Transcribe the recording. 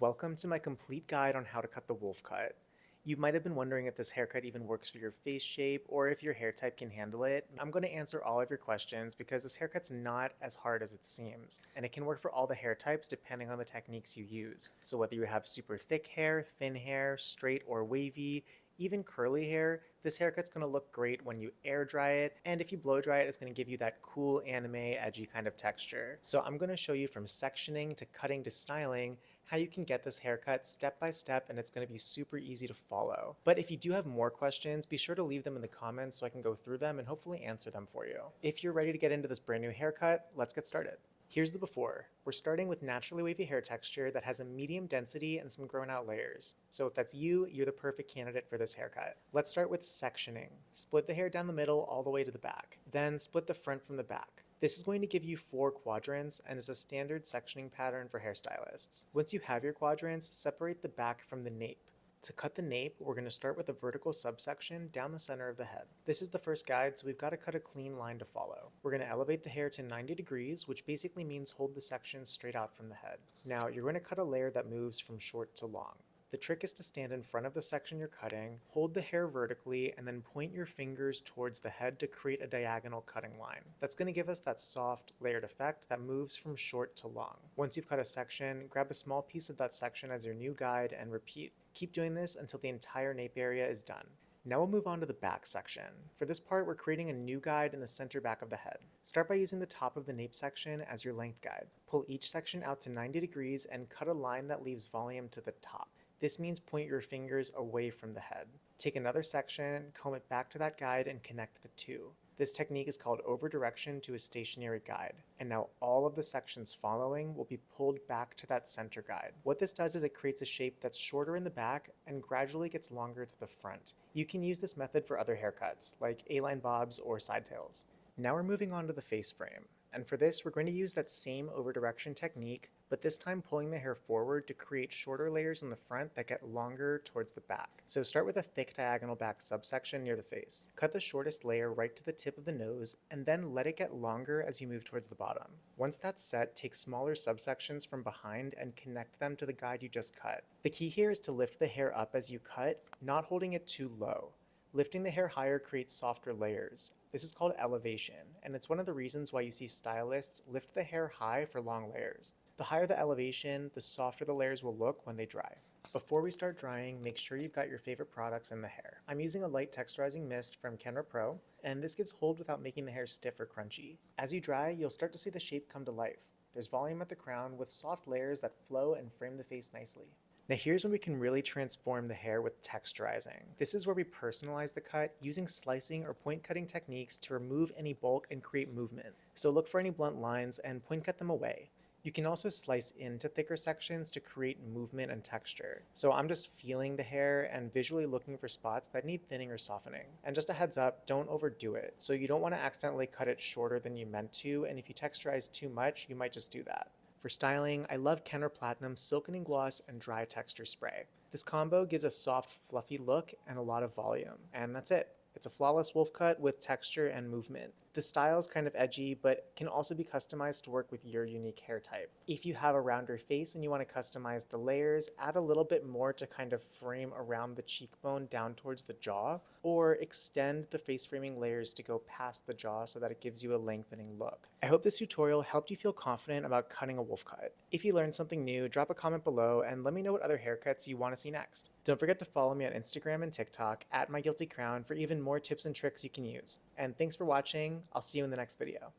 Welcome to my complete guide on how to cut the wolf cut. You might have been wondering if this haircut even works for your face shape or if your hair type can handle it. I'm going to answer all of your questions because this haircut's not as hard as it seems, and it can work for all the hair types depending on the techniques you use. So whether you have super thick hair, thin hair, straight or wavy, even curly hair, this haircut's going to look great when you air dry it, and if you blow dry it, it's going to give you that cool anime edgy kind of texture. So I'm going to show you from sectioning to cutting to styling how you can get this haircut step by step, and it's going to be super easy to follow. But if you do have more questions, be sure to leave them in the comments so I can go through them and hopefully answer them for you. If you're ready to get into this brand new haircut, let's get started. Here's the before. We're starting with naturally wavy hair texture that has a medium density and some grown out layers. So if that's you, you're the perfect candidate for this haircut. Let's start with sectioning. Split the hair down the middle all the way to the back. Then split the front from the back. This is going to give you 4 quadrants and is a standard sectioning pattern for hairstylists. Once you have your quadrants, separate the back from the nape. To cut the nape, we're going to start with a vertical subsection down the center of the head. This is the first guide, so we've got to cut a clean line to follow. We're going to elevate the hair to 90 degrees, which basically means hold the section straight out from the head. Now, you're going to cut a layer that moves from short to long. The trick is to stand in front of the section you're cutting, hold the hair vertically, and then point your fingers towards the head to create a diagonal cutting line. That's going to give us that soft, layered effect that moves from short to long. Once you've cut a section, grab a small piece of that section as your new guide and repeat. Keep doing this until the entire nape area is done. Now we'll move on to the back section. For this part, we're creating a new guide in the center back of the head. Start by using the top of the nape section as your length guide. Pull each section out to 90 degrees and cut a line that leaves volume to the top. This means point your fingers away from the head. Take another section, comb it back to that guide, and connect the two. This technique is called over-direction to a stationary guide. And now all of the sections following will be pulled back to that center guide. What this does is it creates a shape that's shorter in the back and gradually gets longer to the front. You can use this method for other haircuts, like A-line bobs or side tails. Now we're moving on to the face frame. And for this, we're going to use that same over-direction technique, but this time pulling the hair forward to create shorter layers in the front that get longer towards the back. So start with a thick diagonal back subsection near the face. Cut the shortest layer right to the tip of the nose, and then let it get longer as you move towards the bottom. Once that's set, take smaller subsections from behind and connect them to the guide you just cut. The key here is to lift the hair up as you cut, not holding it too low. Lifting the hair higher creates softer layers. This is called elevation, and it's one of the reasons why you see stylists lift the hair high for long layers. The higher the elevation, the softer the layers will look when they dry. Before we start drying, make sure you've got your favorite products in the hair. I'm using a light texturizing mist from Kenra Pro, and this gives hold without making the hair stiff or crunchy. As you dry, you'll start to see the shape come to life. There's volume at the crown with soft layers that flow and frame the face nicely. Now here's when we can really transform the hair with texturizing. This is where we personalize the cut using slicing or point cutting techniques to remove any bulk and create movement. So look for any blunt lines and point cut them away. You can also slice into thicker sections to create movement and texture. So I'm just feeling the hair and visually looking for spots that need thinning or softening. And just a heads up, don't overdo it. So you don't want to accidentally cut it shorter than you meant to, and if you texturize too much, you might just do that. For styling, I love Kenra Platinum Silkening Gloss and Dry Texture Spray. This combo gives a soft, fluffy look and a lot of volume. And that's it. It's a flawless wolf cut with texture and movement. The style is kind of edgy, but can also be customized to work with your unique hair type. If you have a rounder face and you want to customize the layers, add a little bit more to kind of frame around the cheekbone down towards the jaw, or extend the face framing layers to go past the jaw so that it gives you a lengthening look. I hope this tutorial helped you feel confident about cutting a wolf cut. If you learned something new, drop a comment below and let me know what other haircuts you want to see next. Don't forget to follow me on Instagram and TikTok @MyGuiltyCrown for even more tips and tricks you can use. And thanks for watching. I'll see you in the next video.